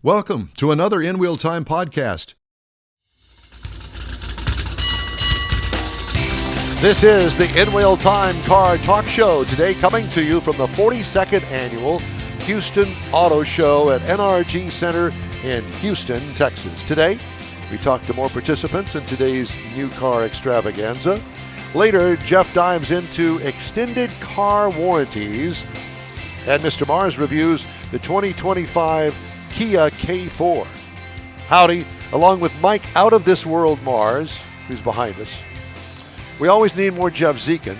Welcome to another InWheelTime podcast. This is the InWheelTime Car Talk Show, today coming to you from the 42nd Annual Houston Auto Show at NRG Center in Houston, Texas. Today, we talk to more participants in today's new car extravaganza. Later, Jeff dives into extended car warranties, and Mr. Mars reviews the 2025 Kia K4. Howdy, along with Mike Out of This World Mars, who's behind us. We always need more Jeff Zekin.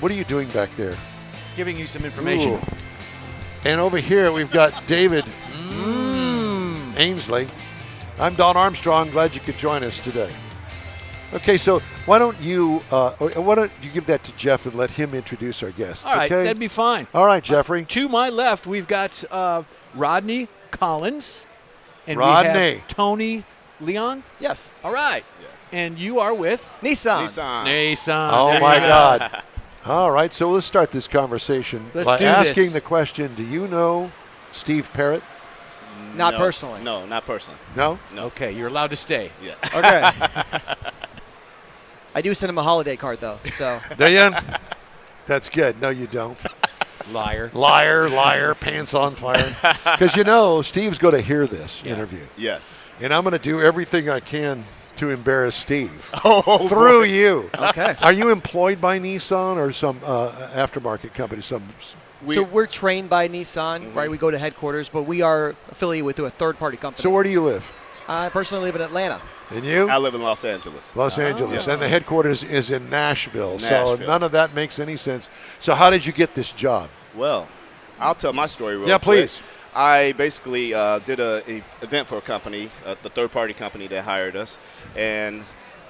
What are you doing back there? Giving you some information. Ooh. And over here we've got David Ainsley. I'm Don Armstrong. Glad you could join us today. Okay, so why don't you give that to Jeff and let him introduce our guests? All right, okay? that'd be fine. All right, Jeffrey. To my left, we've got Rodney Collins. And Rodney. we have Tony Leon. Yes. All right. Yes. And you are with? Nissan. Nissan. Oh, my God. All right, so let's start this conversation Let's by do asking this. the question, do you know Steve Parrott? Not personally. No, not personally. No? No. Okay, you're allowed to stay. Yeah. Okay. I do send him a holiday card, though. So Do you? That's good. No, you don't. Liar. Liar, pants on fire. Because you know, Steve's going to hear this interview. Yes. And I'm going to do everything I can to embarrass Steve Oh, through boy. you. okay. Are you employed by Nissan or some aftermarket company? So we're trained by Nissan, right? We go to headquarters, but we are affiliated with a third-party company. So where do you live? I personally live in Atlanta. And you? I live in Los Angeles. Los Angeles. Yes. And the headquarters is in Nashville. So Nashville. none of that makes any sense. So how did you get this job? Well, I'll tell my story real Yeah, quick. please. I basically did a event for a company, the third-party company that hired us, and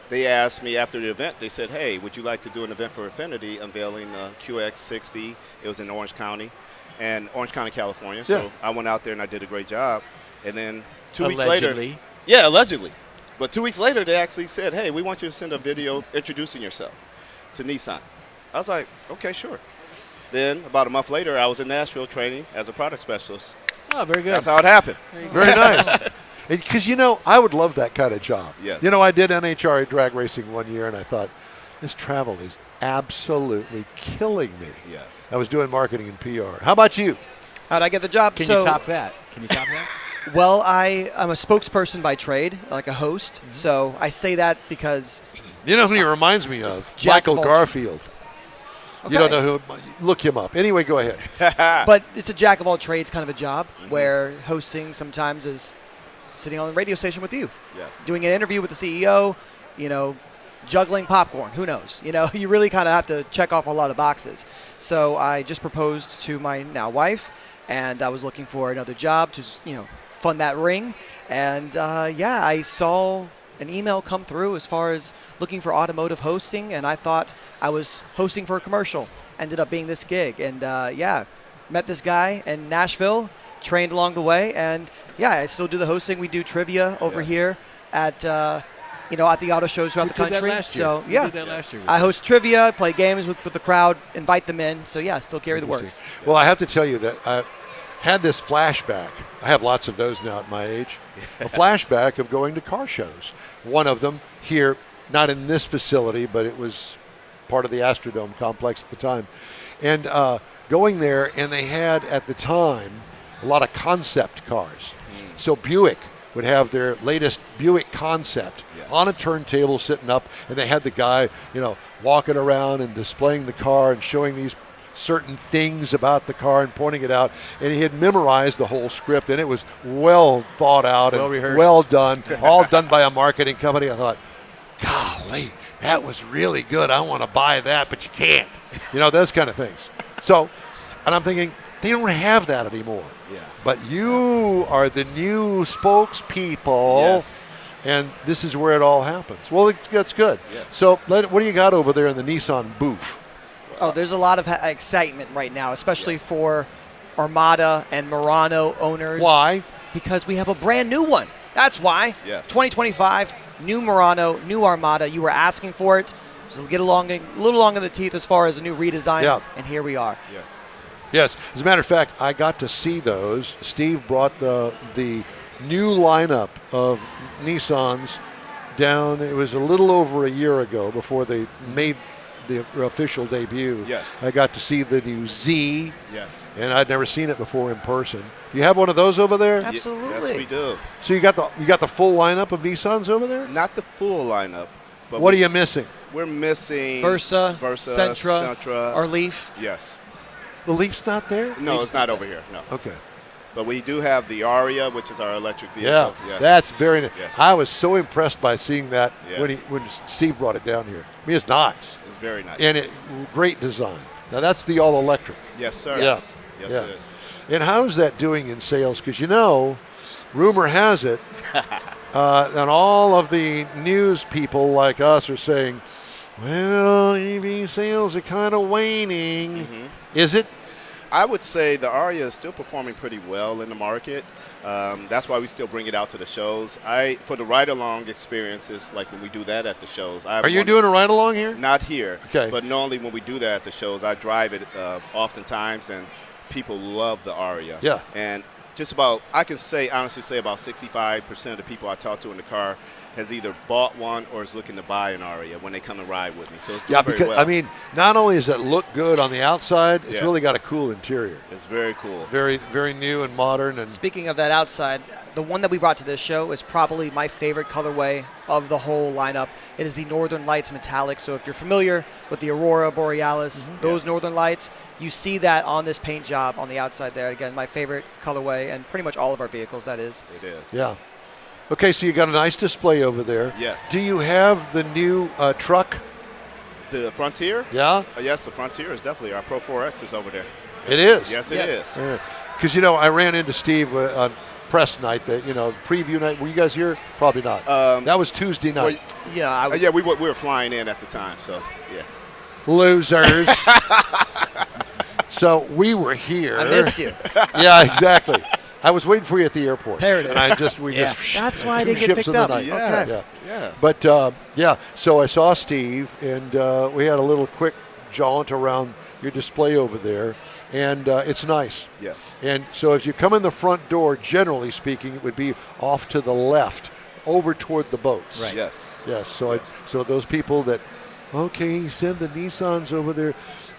they asked me after the event, they said, hey, would you like to do an event for Affinity unveiling QX60? It was in Orange County, California. So Yeah. I went out there and I did a great job. And then 2 weeks Allegedly. later. Yeah, allegedly. But 2 weeks later, they actually said, hey, we want you to send a video introducing yourself to Nissan. I was like, okay, sure. Then about a month later, I was in Nashville training as a product specialist. Oh, very good. That's how it happened. Very nice. Because, you know, I would love that kind of job. Yes. You know, I did NHRA drag racing one year, and I thought, this travel is absolutely killing me. Yes. I was doing marketing and PR. How about you? How'd I get the job? Can you top that? Can you top that? Well, I'm a spokesperson by trade, like a host. So I say that because You know who he reminds me of? Jack Michael of all Garfield. Okay. You don't know who? Look him up. Anyway, go ahead. But it's a jack of all trades kind of a job where hosting sometimes is sitting on the radio station with you, Yes. doing an interview with the CEO, you know, juggling popcorn. Who knows? You know, you really kind of have to check off a lot of boxes. So I just proposed to my now wife, and I was looking for another job to, you know, fund that ring. And yeah, I saw an email come through as far as looking for automotive hosting, and I thought I was hosting for a commercial. Ended up being this gig, and yeah, met this guy in Nashville, trained along the way, and yeah, I still do the hosting. We do trivia over here at you know, at the auto shows throughout the did that country. last year. So We yeah, did that last year. I host trivia, play games with the crowd, invite them in. So yeah, still carry the work. Well, I have to tell you that I had this flashback. I have lots of those now at my age. A flashback of going to car shows. One of them here, not in this facility, but it was part of the Astrodome complex at the time. And going there, and they had, at the time, a lot of concept cars. So Buick would have their latest Buick concept on a turntable sitting up, and they had the guy, you know, walking around and displaying the car and showing these certain things about the car and pointing it out. And he had memorized the whole script, and it was well thought out Well and rehearsed. well done, all done by a marketing company. I thought, golly, that was really good. I want to buy that, but you can't. You know, those kind of things. So, and I'm thinking, they don't have that anymore. Yeah. But you are the new spokespeople, Yes. and this is where it all happens. Well, that's good. Yes. So what do you got over there in the Nissan booth? Oh, there's a lot of excitement right now, especially for Armada and Murano owners. Why? Because we have a brand new one. That's why. Yes. 2025, new Murano, new Armada. You were asking for it. Just get a little long in the teeth as far as a new redesign. Yeah. And here we are. Yes. Yes. As a matter of fact, I got to see those. Steve brought the new lineup of Nissans down. It was a little over a year ago before they made the official debut. Yes. I got to see the new Z. Yes. And I'd never seen it before in person. You have one of those over there? Absolutely. Yes, we do. So you got the full lineup of Nissans over there? Not the full lineup. But What are you missing? We're missing Versa, Sentra, our Leaf. Yes. The Leaf's not there? No, it's not over here. No. Okay. But we do have the Aria, which is our electric vehicle. Yeah, Yes. that's very nice. Yes. I was so impressed by seeing that Yeah. when Steve brought it down here. I mean, it's nice. It's very nice. And great design. Now, that's the all-electric. Yes, sir. Yeah. Yes, Yeah. it is. And how's that doing in sales? Because, rumor has it, and all of the news people like us are saying, well, EV sales are kind of waning. Mm-hmm. Is it? I would say the Aria is still performing pretty well in the market. That's why we still bring it out to the shows. For the ride-along experiences, like when we do that at the shows. Are you doing a ride-along here? Not here. Okay. But normally when we do that at the shows, I drive it oftentimes, and people love the Aria. Yeah. And I can honestly say about 65% of the people I talk to in the car has either bought one or is looking to buy an Aria when they come and ride with me. So it's doing very because, well. not only does it look good on the outside, it's Yeah. really got a cool interior. It's very cool. Very, very new and modern. And Speaking of that outside, the one that we brought to this show is probably my favorite colorway of the whole lineup. It is the Northern Lights Metallic. So if you're familiar with the Aurora Borealis, those Yes. Northern Lights, you see that on this paint job on the outside there. Again, my favorite colorway, and pretty much all of our vehicles, that is. It is. yeah. Okay, so you got a nice display over there. Yes. Do you have the new truck? The Frontier? Yeah, Yes, the Frontier is definitely. Our Pro 4X is over there. it is. Yes, it is. Because, I ran into Steve on press night, preview night. Were you guys here? Probably not. That was Tuesday night. Yeah, Yeah, we were flying in at the time, so yeah. Losers. So we were here. I missed you. Yeah, exactly. I was waiting for you at the airport. There it is. And we Yeah. just That's why I two didn't get ships picked in the up. night. Yes. Yeah. Yes. But so I saw Steve, and we had a little quick jaunt around your display over there, and it's nice. Yes. And so if you come in the front door, generally speaking, it would be off to the left, over toward the boats. Right. Yes. Yes. So those people that, okay, send the Nissans over there.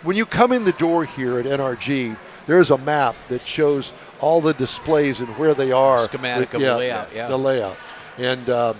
When you come in the door here at NRG, there's a map that shows all the displays and where they are. Schematic of the layout, yeah. The layout. And the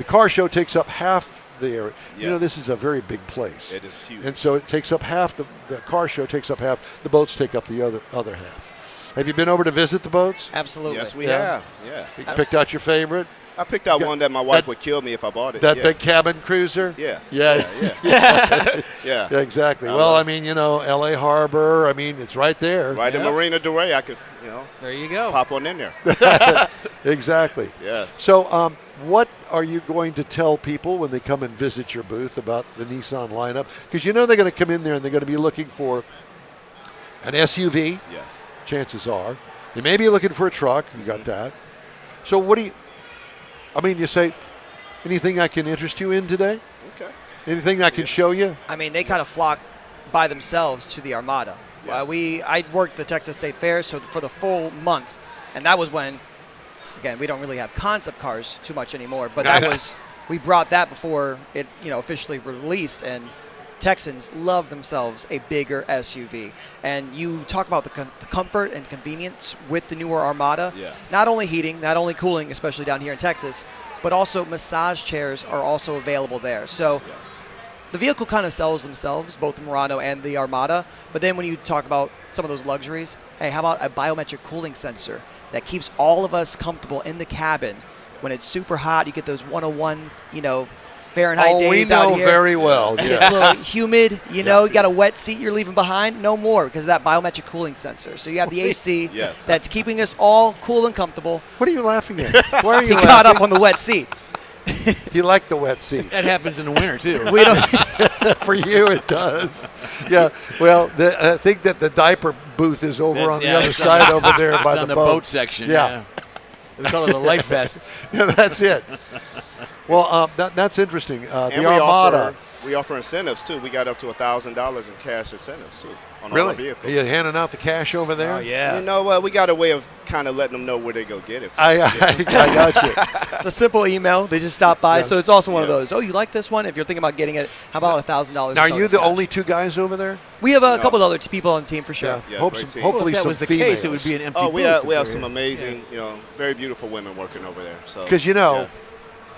car show takes up half the area. Yes. This is a very big place. It is huge. And so it takes up half, the car show takes up half, the boats take up the other half. Have you been over to visit the boats? Absolutely. Yes, we Yeah. have. Yeah. You picked out your favorite? I picked out one that my wife that- would kill me if I bought it. That yeah. big cabin cruiser? Yeah. Yeah. Yeah. Yeah, exactly. Well, love LA Harbor, it's right there. Right in Marina Del Rey, I could, There you go. pop one in there. Exactly. Yes. So, what are you going to tell people when they come and visit your booth about the Nissan lineup? Because they're going to come in there and they're going to be looking for an SUV, Yes. chances are. They may be looking for a truck. You got that. So what do you say, anything I can interest you in today? Okay. Anything I can show you? They kind of flock by themselves to the Armada. Yes. I worked the Texas State Fair, so for the full month, and that was when, again, we don't really have concept cars too much anymore, but we brought that before it, officially released, and Texans love themselves a bigger SUV. And you talk about the comfort and convenience with the newer Armada. Yeah. Not only heating, not only cooling, especially down here in Texas, but also massage chairs are also available there. So Yes. the vehicle kind of sells themselves, both the Murano and the Armada. But then when you talk about some of those luxuries, hey, how about a biometric cooling sensor that keeps all of us comfortable in the cabin? When it's super hot, you get those 101, Fahrenheit days we out know here. very well. It's Yes. a little humid, you got a wet seat you're leaving behind. No more because of that biometric cooling sensor. So you have the AC Yes. that's keeping us all cool and comfortable. What are you laughing at? Why are you He laughing? caught up on the wet seat. You like the wet seat. That happens in the winter, too. We don't. For you, it does. Yeah. Well, I think that the diaper booth is over on the other it's side over there by It's on the boat. boat section. Yeah. They call it a life vest. Yeah, that's it. Well, that's interesting. And The Armada. we offer incentives, too. We got up to $1,000 in cash incentives, too. on all our Really? vehicles. Are you handing out the cash over there? Oh, yeah. You know, we got a way of kind of letting them know where they go get it. I got you. The simple email, they just stop by. Yeah. So it's also one of Yeah. those. Oh, you like this one? If you're thinking about getting it, how about $1,000? Now, are you the only two guys over there? We have a No. couple of other people on the team for sure. Yeah, Hope great some, team. hopefully Well, if that some was the females. case, it would be an empty Oh, booth. we have if some we're- amazing, very beautiful women working over there. So Because,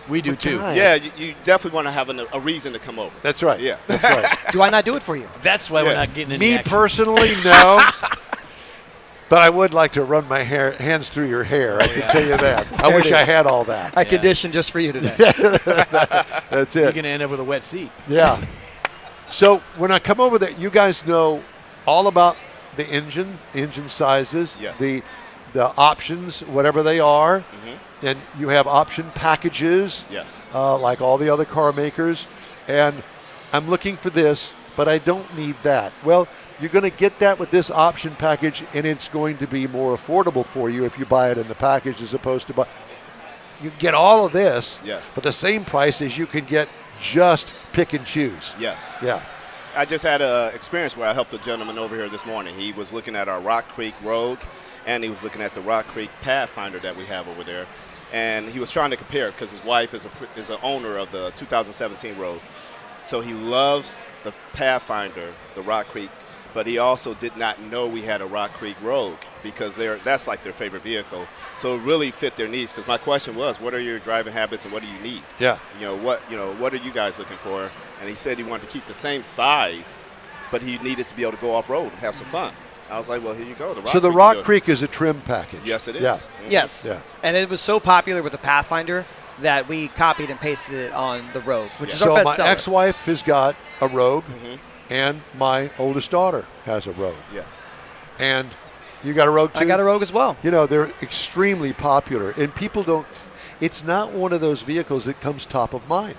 We do too. God. yeah, you definitely want to have a reason to come over. That's right. Yeah. That's right. Do I not do it for you? That's why we're Yeah. not getting in Me the action. personally, no. But I would like to run my hands through your hair. I can tell you that. I There wish it I is. had all that. I conditioned just for you today. That's You're it. going to end up with a wet seat. Yeah. So when I come over there, you guys know all about the engine sizes, Yes. the options, whatever they are, and you have option packages, Yes. like all the other car makers. And I'm looking for this, but I don't need that. Well, you're going to get that with this option package, and it's going to be more affordable for you if you buy it in the package as opposed to buy. You get all of this Yes. for the same price as you can get just pick and choose. Yes. Yeah. I just had an experience where I helped a gentleman over here this morning. He was looking at our Rock Creek Rogue, and he was looking at the Rock Creek Pathfinder that we have over there. And he was trying to compare because his wife is an owner of the 2017 Rogue. So he loves the Pathfinder, the Rock Creek, but he also did not know we had a Rock Creek Rogue because that's like their favorite vehicle. So it really fit their needs. Because my question was, what are your driving habits and what do you need? Yeah. What are you guys looking for? And he said he wanted to keep the same size, but he needed to be able to go off road and have some fun. I was like, well, here you go. So the Rock Creek is a trim package. Yes, it is. Yeah. Mhm. Yes. Yeah. And it was so popular with the Pathfinder that we copied and pasted it on the Rogue, which is So our my best seller. ex-wife has got a Rogue, and my oldest daughter has a Rogue. Yes. And you got a Rogue too? I got a Rogue as well. They're extremely popular, and people don't. It's not one of those vehicles that comes top of mind.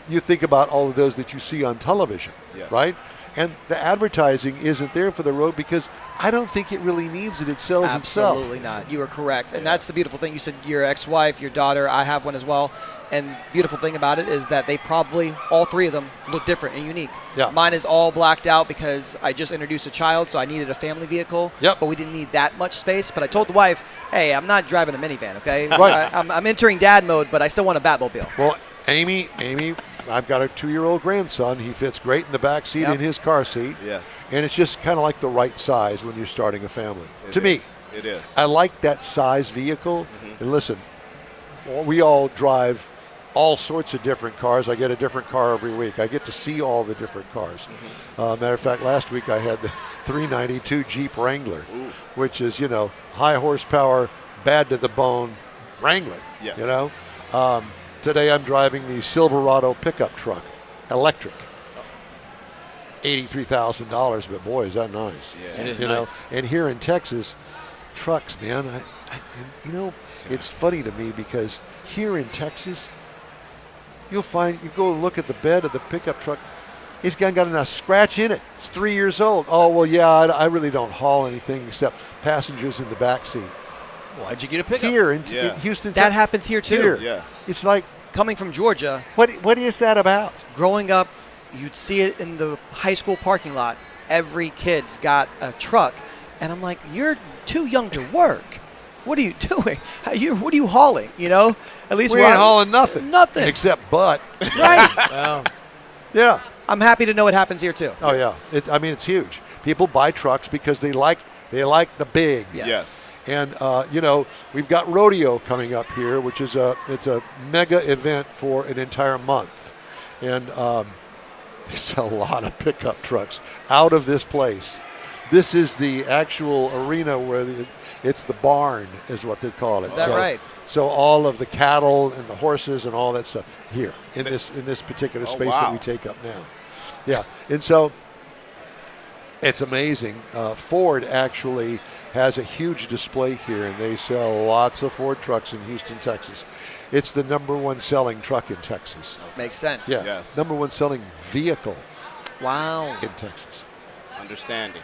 You think about all of those that you see on television, Yes. right? And the advertising isn't there for the Rogue because I don't think it really needs it. It sells itself. Absolutely not. You are correct. And that's the beautiful thing. You said your ex-wife, your daughter, I have one as well. And the beautiful thing about it is that they probably, all three of them, look different and unique. Yeah. Mine is all blacked out because I just introduced a child, so I needed a family vehicle. Yep. But we didn't need that much space. But I told the wife, hey, I'm not driving a minivan, okay? Right. I'm entering dad mode, but I still want a Batmobile. Well, Amy, I've got a 2-year-old grandson. He fits great in the back seat Yep. in his car seat. Yes. And it's just kind of like the right size when you're starting a family. It To me, is. It is. I like that size vehicle. And listen, we all drive all sorts of different cars. I get a different car every week. I get to see all the different cars. Matter of fact, last week I had the 392 Jeep Wrangler, which is, high horsepower, bad to the bone Wrangler. Yes. Today I'm driving the Silverado pickup truck, electric. $83,000, but boy, is that nice. Yeah. It is nice. And here in Texas, trucks, man, it's funny to me because here in Texas, you go look at the bed of the pickup truck, it's got a scratch in it. It's 3 years old. Oh, well, yeah, I really don't haul anything except passengers in the back seat. Why'd you get a pickup? Here in Yeah. Houston, That Texas, happens here, too. here. Yeah. It's like, Coming from Georgia, what is that about? growing up, you'd see it in the high school parking lot. Every kid's got a truck. And I'm like, you're too young to work. What are you doing? What are you hauling? At least We ain't hauling nothing. Nothing. Except butt. Right. Well, Yeah. I'm happy to know it happens here, too. Oh, yeah. It's huge. People buy trucks because they like the big. Yes. Yes. And, we've got rodeo coming up here, which is it's a mega event for an entire month. And they sell a lot of pickup trucks out of this place. This is the actual arena where it's the barn is what they call it. Is that right? So all of the cattle and the horses and all that stuff here in this particular space that wow. we take up now. Yeah. And so it's amazing. Ford actually has a huge display here, and they sell lots of Ford trucks in Houston, Texas. It's the #1 selling truck in Texas. Makes sense. Yeah, Yes. #1 selling vehicle Wow. in Texas. Understanding.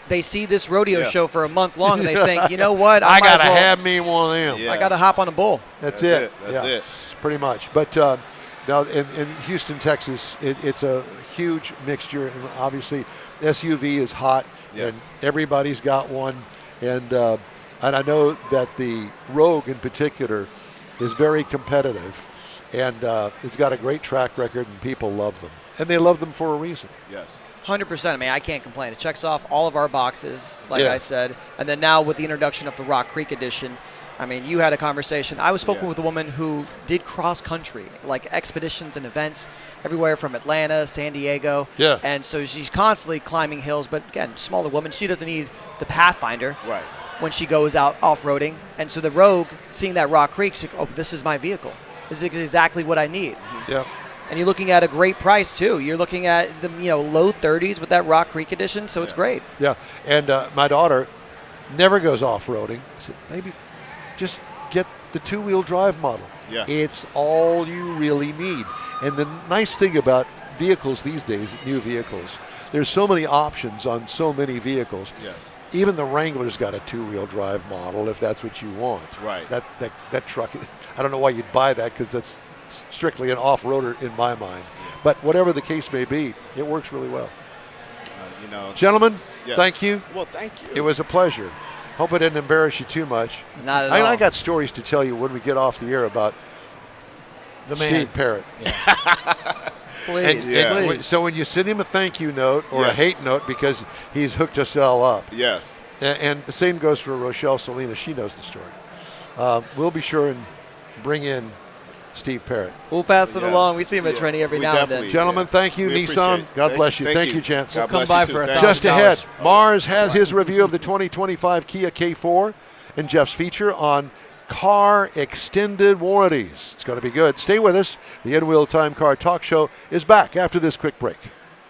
They see this rodeo Yeah. show for a month long, and they think, you know what? I might as gotta well- have me one of them. Yeah. I got to hop on a bull. That's That's it. it. That's Yeah, it. pretty much. But Now, in Houston, Texas, it's a huge mixture, and obviously SUV is hot, Yes. and everybody's got one. And I know that the Rogue in particular is very competitive, and it's got a great track record, and people love them. And they love them for a reason. Yes. 100%. I mean, I can't complain. It checks off all of our boxes, like Yeah. I said. And then now with the introduction of the Rock Creek Edition, I mean, you had a conversation. I was spoken with a woman who did cross country, like expeditions and events everywhere from Atlanta, San Diego. Yeah. And so she's constantly climbing hills. But again, smaller woman, she doesn't need the Pathfinder Right. when she goes out off-roading. And so the Rogue, seeing that Rock Creek, she's like, oh, this is my vehicle. This is exactly what I need. Yeah. And you're looking at a great price too. You're looking at the low 30s with that Rock Creek Edition, so it's great. Yeah. And my daughter never goes off-roading. I said, maybe just get the two-wheel drive model. Yeah. It's all you really need. And the nice thing about vehicles these days, new vehicles, there's so many options on so many vehicles. Yes. Even the Wrangler's got a two-wheel drive model if that's what you want. Right. That truck, I don't know why you'd buy that because that's strictly an off-roader in my mind. But whatever the case may be, it works really well. Gentlemen, Yes. thank you. Well, thank you. It was a pleasure. Hope I didn't embarrass you too much. Not at all. I got stories to tell you when we get off the air about The man. Steve Parrott. Please, And please. so when you send him a thank you note or a Yes. hate note because he's hooked us all up, Yes. and the same goes for Rochelle Salinas. She knows the story. We'll be sure and bring in Steve Parrott. We'll pass it Yeah. along. We see him at Yeah. Trini every We now and then. definitely- Gentlemen, thank you. We Nissan, appreciate it. God bless you. Thank Thank you, gents. God We'll come bless by you for too. a Thank Just you. ahead, Mars has his review of the 2025 Kia K4 and Jeff's feature on car extended warranties. It's going to be good. Stay with us. The InWheelTime Car Talk Show is back after this quick break.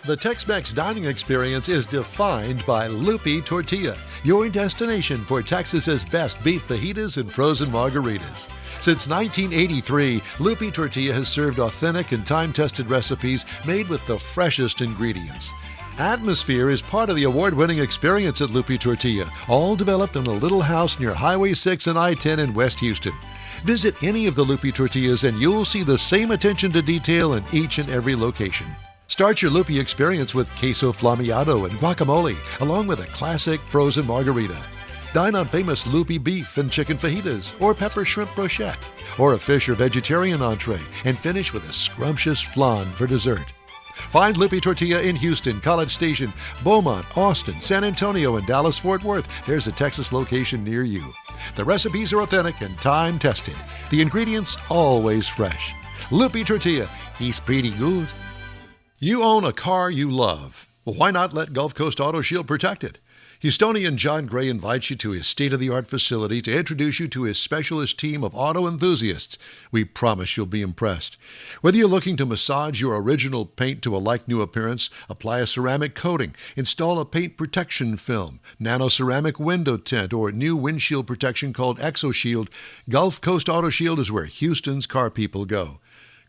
The Tex-Mex dining experience is defined by Lupi Tortilla, your destination for Texas's best beef fajitas and frozen margaritas. Since 1983, Lupi Tortilla has served authentic and time-tested recipes made with the freshest ingredients. Atmosphere is part of the award-winning experience at Lupi Tortilla, all developed in a little house near Highway 6 and I-10 in West Houston. Visit any of the Lupi Tortillas and you'll see the same attention to detail in each and every location. Start your Lupi experience with queso flammeado and guacamole, along with a classic frozen margarita. Dine on famous Lupi beef and chicken fajitas, or pepper shrimp brochette, or a fish or vegetarian entree, and finish with a scrumptious flan for dessert. Find Lupi Tortilla in Houston, College Station, Beaumont, Austin, San Antonio, and Dallas-Fort Worth. There's a Texas location near you. The recipes are authentic and time-tested. The ingredients always fresh. Lupi Tortilla, he's pretty good. You own a car you love. Well, why not let Gulf Coast Auto Shield protect it? Houstonian John Gray invites you to his state-of-the-art facility to introduce you to his specialist team of auto enthusiasts. We promise you'll be impressed. Whether you're looking to massage your original paint to a like-new appearance, apply a ceramic coating, install a paint protection film, nano-ceramic window tint, or new windshield protection called ExoShield, Gulf Coast Auto Shield is where Houston's car people go.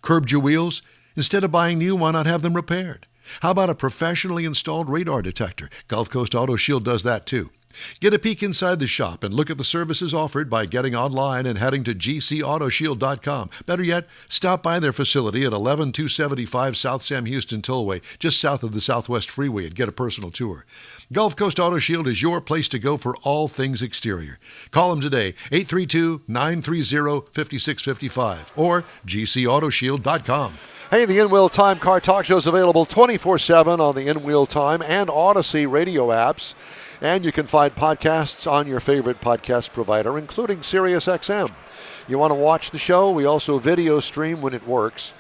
Curbed your wheels? Instead of buying new, why not have them repaired? How about a professionally installed radar detector? Gulf Coast Auto Shield does that too. Get a peek inside the shop and look at the services offered by getting online and heading to gcautoshield.com. Better yet, stop by their facility at 11275 South Sam Houston Tollway, just south of the Southwest Freeway, and get a personal tour. Gulf Coast Auto Shield is your place to go for all things exterior. Call them today, 832-930-5655 or gcautoshield.com. Hey, the InWheelTime Car Talk Show is available 24/7 on the InWheelTime and Odyssey radio apps. And you can find podcasts on your favorite podcast provider, including SiriusXM. You want to watch the show? We also video stream when it works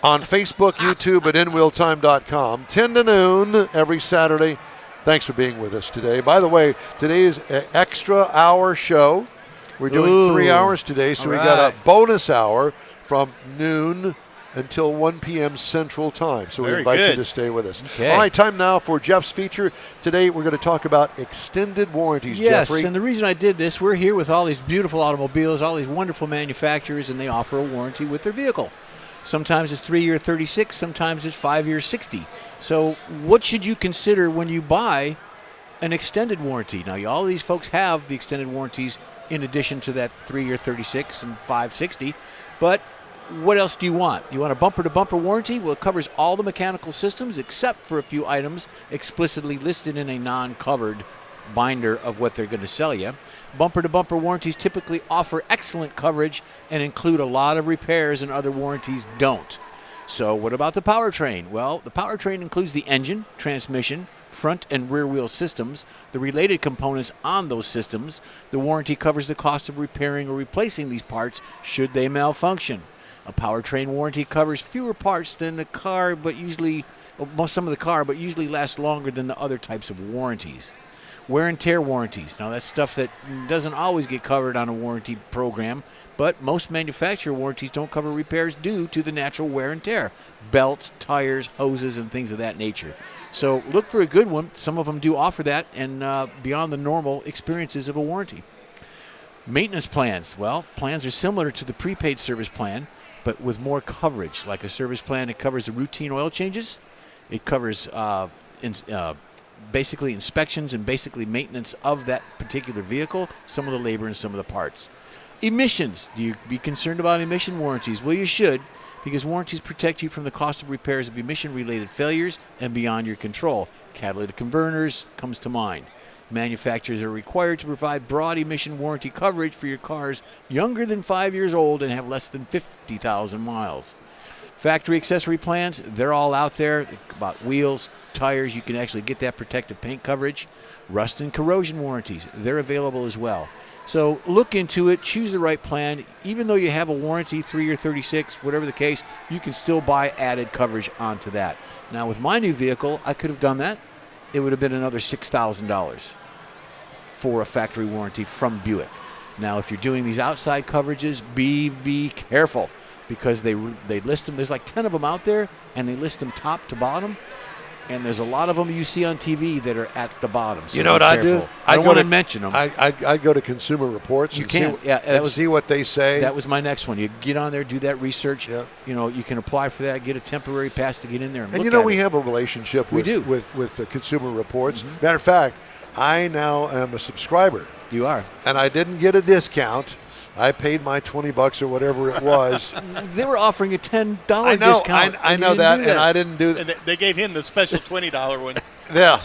on Facebook, YouTube, at InWheelTime.com, 10 to noon every Saturday. Thanks for being with us today. By the way, today's an extra hour show. We're doing 3 hours today, so we got a bonus hour from noon until 1 p.m. Central Time. So we Very invite you good. to stay with us. Okay. All right, time now for Jeff's feature. Today we're going to talk about extended warranties, Yes, Jeffrey. and the reason I did this, we're here with all these beautiful automobiles, all these wonderful manufacturers, and they offer a warranty with their vehicle. Sometimes it's 3-year 36, sometimes it's 5-year 60. So what should you consider when you buy an extended warranty? Now, all these folks have the extended warranties in addition to that 3-year 36 and 560, but what else do you want? You want a bumper-to-bumper warranty? Well, it covers all the mechanical systems except for a few items explicitly listed in a non-covered binder of what they're going to sell you. Bumper-to-bumper warranties typically offer excellent coverage and include a lot of repairs, and other warranties don't. So what about the powertrain? Well, the powertrain includes the engine, transmission, front and rear wheel systems, the related components on those systems. The warranty covers the cost of repairing or replacing these parts should they malfunction. A powertrain warranty covers fewer parts than the car, but usually lasts longer than the other types of warranties. Wear and tear warranties. Now, that's stuff that doesn't always get covered on a warranty program, but most manufacturer warranties don't cover repairs due to the natural wear and tear. Belts, tires, hoses, and things of that nature. So look for a good one. Some of them do offer that and beyond the normal experiences of a warranty. Maintenance plans. Well, plans are similar to the prepaid service plan, but with more coverage. Like a service plan, it covers the routine oil changes. It covers basically inspections and basically maintenance of that particular vehicle, some of the labor and some of the parts. Emissions. Do you be concerned about emission warranties? Well, you should, because warranties protect you from the cost of repairs of emission-related failures and beyond your control. Catalytic converters comes to mind. Manufacturers are required to provide broad emission warranty coverage for your cars younger than 5 years old and have less than 50,000 miles. Factory accessory plans, they're all out there about wheels, tires. You can actually get that protective paint coverage. Rust and corrosion warranties, they're available as well. So look into it, choose the right plan. Even though you have a warranty, 3 or 36, whatever the case, you can still buy added coverage onto that. Now with my new vehicle, I could have done that. It would have been another $6,000 for a factory warranty from Buick. Now if you're doing these outside coverages, be careful, because they list them. There's like 10 of them out there, and they list them top to bottom. And there's a lot of them you see on TV that are at the bottom. So you know what I do? I don't want to mention them. I go to Consumer Reports and see what they say. That was my next one. You get on there, do that research. Yeah. You know, you can apply for that, get a temporary pass to get in there and look you know, at we it. have a relationship with the Consumer Reports. Mm-hmm. Matter of fact, I now am a subscriber. You are. And I didn't get a discount. I paid my $20 or whatever it was. They were offering a $10 I know, discount. I know that, and I didn't do that. And they gave him the special $20 one. Yeah.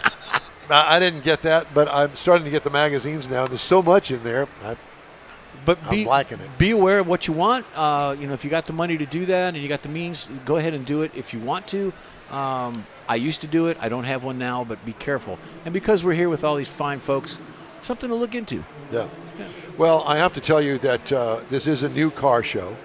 I didn't get that, but I'm starting to get the magazines now. There's so much in there. I'm liking it. Be aware of what you want. If you got the money to do that and you got the means, go ahead and do it if you want to. I used to do it. I don't have one now, but be careful. And because we're here with all these fine folks, something to look into. Yeah. Well, I have to tell you that this is a new car show.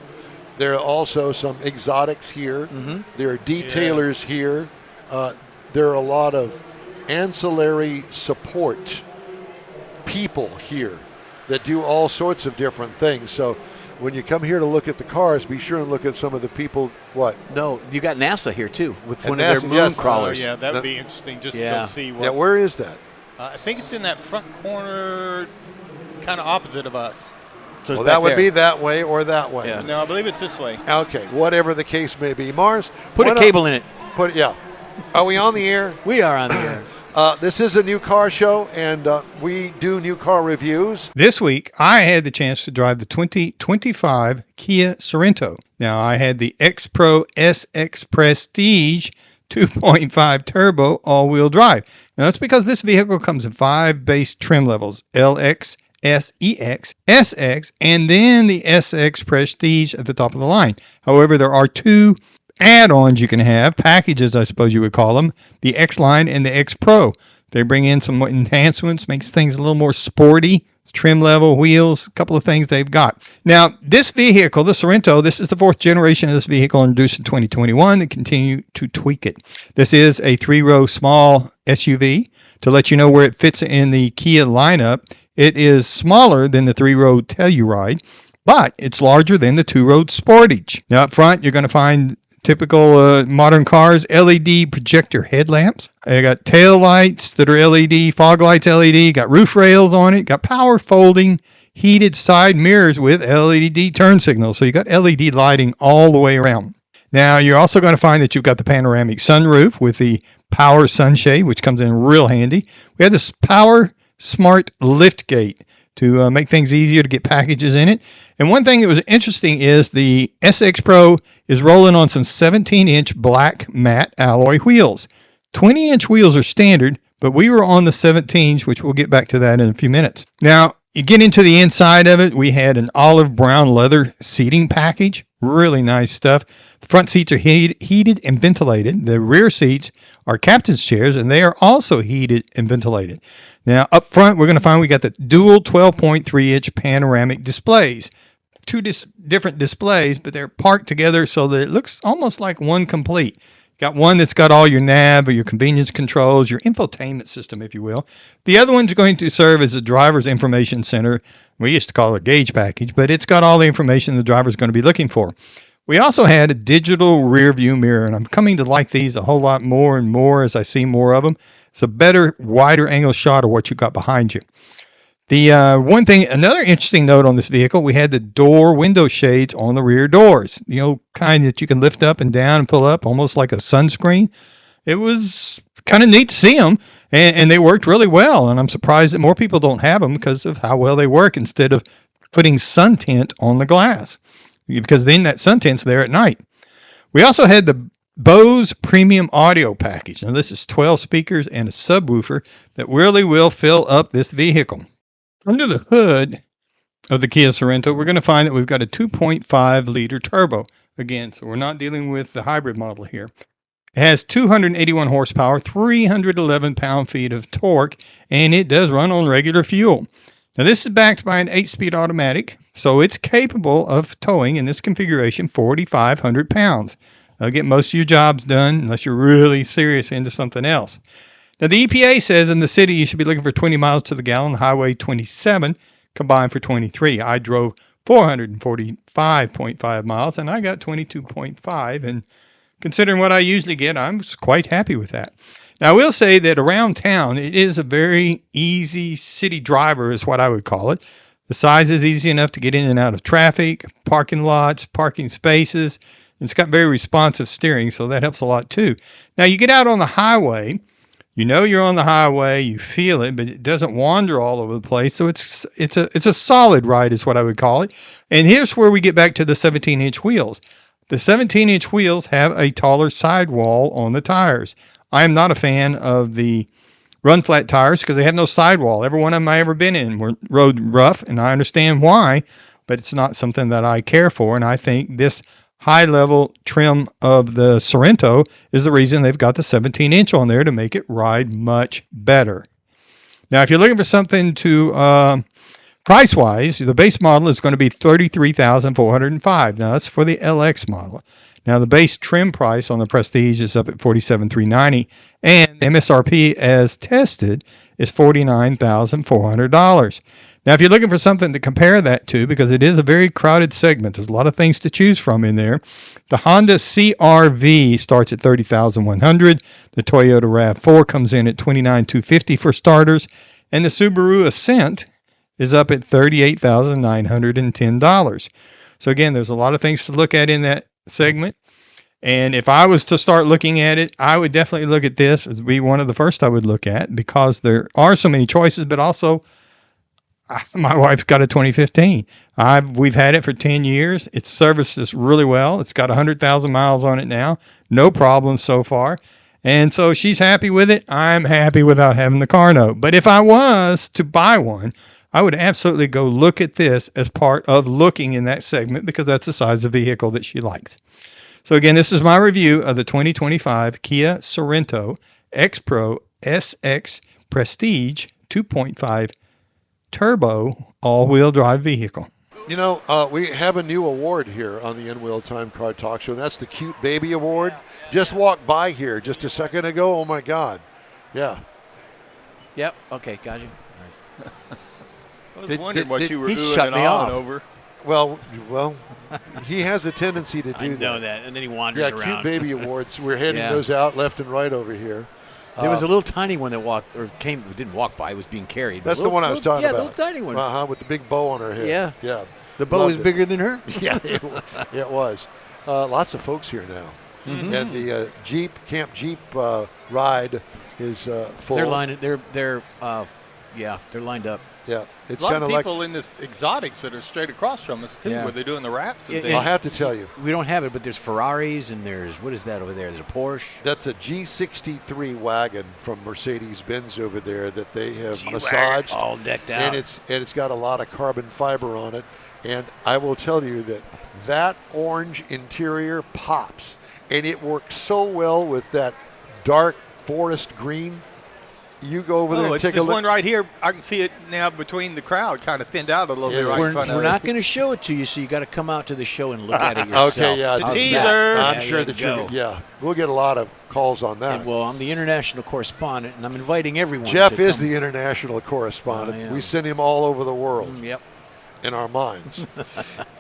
There are also some exotics here. Mm-hmm. There are detailers here. There are a lot of ancillary support people here that do all sorts of different things. So when you come here to look at the cars, be sure and look at some of the people. What? No, you got NASA here too with one NASA, of their moon crawlers. Oh, yeah, that would be interesting just to go see what. Yeah, where is that? I think it's in that front corner, kind of opposite of us. So well, that would be that way or that way. Yeah. No, I believe it's this way. Okay, whatever the case may be. Mars, put a cable in it. Are we on the air? We are on the air. This is a new car show, and we do new car reviews. This week, I had the chance to drive the 2025 Kia Sorento. Now, I had the X-Pro SX Prestige 2.5 turbo all-wheel drive. Now, that's because this vehicle comes in 5 base trim levels, LX, SEX, SX, and then the SX Prestige at the top of the line. However, there are 2 add-ons you can have, packages I suppose you would call them, the X-Line and the X-Pro. They bring in some enhancements, makes things a little more sporty, trim level, wheels, a couple of things they've got. Now, this vehicle, the Sorento, this is the 4th generation of this vehicle introduced in 2021. They continue to tweak it. This is a 3-row small SUV. To let you know where it fits in the Kia lineup, it is smaller than the 3-row Telluride, but it's larger than the 2-row Sportage. Now, up front, you're going to find typical modern cars, LED projector headlamps. I got tail lights that are LED, fog lights LED, got roof rails on it, got power folding, heated side mirrors with LED turn signals. So you got LED lighting all the way around. Now, you're also going to find that you've got the panoramic sunroof with the power sunshade, which comes in real handy. We have this power smart lift gate. to make things easier to get packages in it. And one thing that was interesting is the SX Pro is rolling on some 17-inch black matte alloy wheels. 20-inch wheels are standard, but we were on the 17s, which we'll get back to that in a few minutes. Now, you get into the inside of it, we had an olive brown leather seating package. Really nice stuff. The front seats are heated and ventilated. The rear seats are captain's chairs, and they are also heated and ventilated. Now, up front, we're going to find we got the dual 12.3-inch panoramic displays. Two different displays, but they're parked together so that it looks almost like one complete. Got one that's got all your nav or your convenience controls, your infotainment system, if you will. The other one's going to serve as a driver's information center. We used to call it a gauge package, but it's got all the information the driver's going to be looking for. We also had a digital rear view mirror, and I'm coming to like these a whole lot more and more as I see more of them. It's a better, wider angle shot of what you got behind you. The another interesting note on this vehicle, we had the door window shades on the rear doors. Kind that you can lift up and down and pull up, almost like a sunscreen. It was kind of neat to see them, and they worked really well. And I'm surprised that more people don't have them because of how well they work instead of putting sun tint on the glass, because then that sun tint's there at night. We also had the Bose Premium Audio Package. Now, this is 12 speakers and a subwoofer that really will fill up this vehicle. Under the hood of the Kia Sorento, we're going to find that we've got a 2.5-liter turbo. Again, so we're not dealing with the hybrid model here. It has 281 horsepower, 311 pound-feet of torque, and it does run on regular fuel. Now, this is backed by an 8-speed automatic, so it's capable of towing in this configuration 4,500 pounds. That'll get most of your jobs done unless you're really serious into something else. Now, the EPA says in the city you should be looking for 20 miles to the gallon, Highway 27 combined for 23. I drove 445.5 miles, and I got 22.5, and considering what I usually get, I'm quite happy with that. Now, I will say that around town, it is a very easy city driver is what I would call it. The size is easy enough to get in and out of traffic, parking lots, parking spaces. It's got very responsive steering, so that helps a lot too. Now, you get out on the highway, you're on the highway, you feel it, but it doesn't wander all over the place. So it's a solid ride is what I would call it. And here's where we get back to the 17-inch wheels. The 17-inch wheels have a taller sidewall on the tires. I am not a fan of the run flat tires because they have no sidewall. Every one of them I ever been in were road rough, and I understand why, but it's not something that I care for. And I think this high-level trim of the Sorento is the reason they've got the 17-inch on there to make it ride much better. Now, if you're looking for something to price-wise, the base model is going to be $33,405. Now, that's for the LX model. Now, the base trim price on the Prestige is up at $47,390, and the MSRP as tested is $49,400. Now, if you're looking for something to compare that to, because it is a very crowded segment, there's a lot of things to choose from in there. The Honda CR-V starts at $30,100. The Toyota RAV4 comes in at $29,250 for starters, and the Subaru Ascent is up at $38,910. So again, there's a lot of things to look at in that segment. And if I was to start looking at it, I would definitely look at this as be one of the first I would look at, because there are so many choices, but also my wife's got a 2015. We've had it for 10 years. It's serviced us really well. It's got 100,000 miles on it now. No problems so far. And so she's happy with it. I'm happy without having the car note. But if I was to buy one, I would absolutely go look at this as part of looking in that segment, because that's the size of vehicle that she likes. So again, this is my review of the 2025 Kia Sorento X-Pro SX Prestige 2.5 turbo all-wheel drive vehicle. We have a new award here on the InWheelTime Car Talk Show, and that's the Cute Baby Award. Just walked by here just a second ago. Oh, my God. Yeah. Yep. Okay, got you. I was wondering what you were he doing shut me off. over. Well, he has a tendency to do I know that, and then he wanders around. Cute Baby Awards. We're handing those out left and right over here. There was a little tiny one that walked, or didn't walk by. It was being carried. That's the one I was talking about. Yeah, the little tiny one. With the big bow on her head. Yeah. The bow was bigger than her? Yeah, it was. Lots of folks here now. Mm-hmm. And the Camp Jeep ride is full. They're lined up. Yeah, A it's lot kind of of like. people in this exotics that are straight across from us too, Yeah. where they're doing the wraps and It- things. I have to tell you, We don't have it, but there's Ferraris and there's, what is that over there? There's a Porsche. that's a G63 wagon from Mercedes-Benz over there that they have G-Wagon, massaged, all decked out. and it's got a lot of carbon fiber on it. And I will tell you that orange interior pops, and it works so well with that dark forest green. You go over there and it's take a this look. one right here. I can see it now between the crowd, kind of thinned out a little bit Yeah. right We're, in front we're of not it. going to show it to you, so you got to come out to the show and look at it yourself. Okay, yeah, It's a How's teaser. I'm Yeah, sure yeah, that go. we'll get a lot of calls on that. And, well, I'm the international correspondent, and I'm inviting everyone. Jeff to is come. the international correspondent. I am. We send him all over the world Yep. in our minds.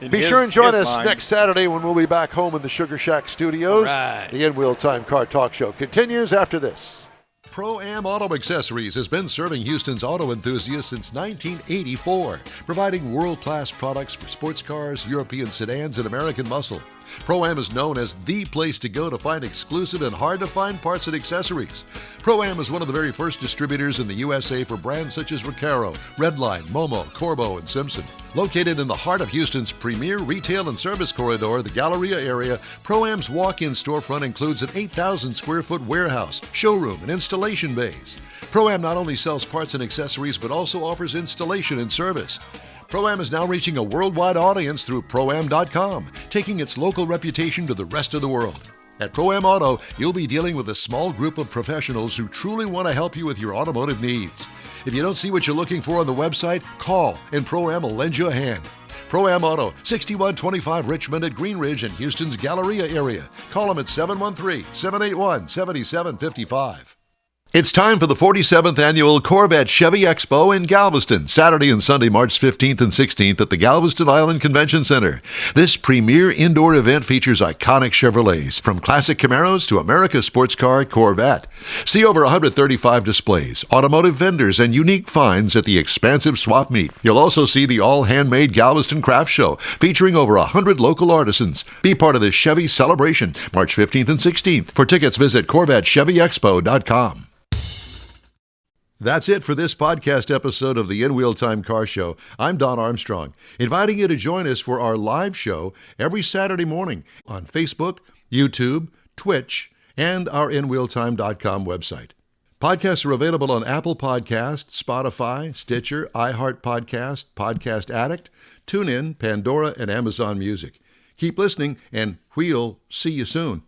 In Be his- sure and join his us mind. next Saturday when we'll be back home in the Sugar Shack studios. All right. The InWheelTime Car Talk Show continues after this. Pro-Am Auto Accessories has been serving Houston's auto enthusiasts since 1984, providing world-class products for sports cars, European sedans, and American muscle. Pro-Am is known as the place to go to find exclusive and hard-to-find parts and accessories. Pro-Am is one of the very first distributors in the USA for brands such as Recaro, Redline, Momo, Corbo, and Simpson. Located in the heart of Houston's premier retail and service corridor, the Galleria area, Pro-Am's walk-in storefront includes an 8,000 square foot warehouse, showroom, and installation bays. Pro-Am not only sells parts and accessories, but also offers installation and service. Pro-Am is now reaching a worldwide audience through Pro-Am.com, taking its local reputation to the rest of the world. At Pro-Am Auto, you'll be dealing with a small group of professionals who truly want to help you with your automotive needs. If you don't see what you're looking for on the website, call and Pro-Am will lend you a hand. Pro-Am Auto, 6125 Richmond at Green Ridge in Houston's Galleria area. Call them at 713-781-7755. It's time for the 47th Annual Corvette Chevy Expo in Galveston, Saturday and Sunday, March 15th and 16th at the Galveston Island Convention Center. This premier indoor event features iconic Chevrolets, from classic Camaros to America's sports car Corvette. See over 135 displays, automotive vendors, and unique finds at the expansive swap meet. You'll also see the all-handmade Galveston Craft Show, featuring over 100 local artisans. Be part of this Chevy celebration, March 15th and 16th. For tickets, visit CorvetteChevyExpo.com. That's it for this podcast episode of the InWheelTime Car Show. I'm Don Armstrong, inviting you to join us for our live show every Saturday morning on Facebook, YouTube, Twitch, and our InWheelTime.com website. Podcasts are available on Apple Podcasts, Spotify, Stitcher, iHeart Podcast, Podcast Addict, TuneIn, Pandora, and Amazon Music. Keep listening, and we'll see you soon.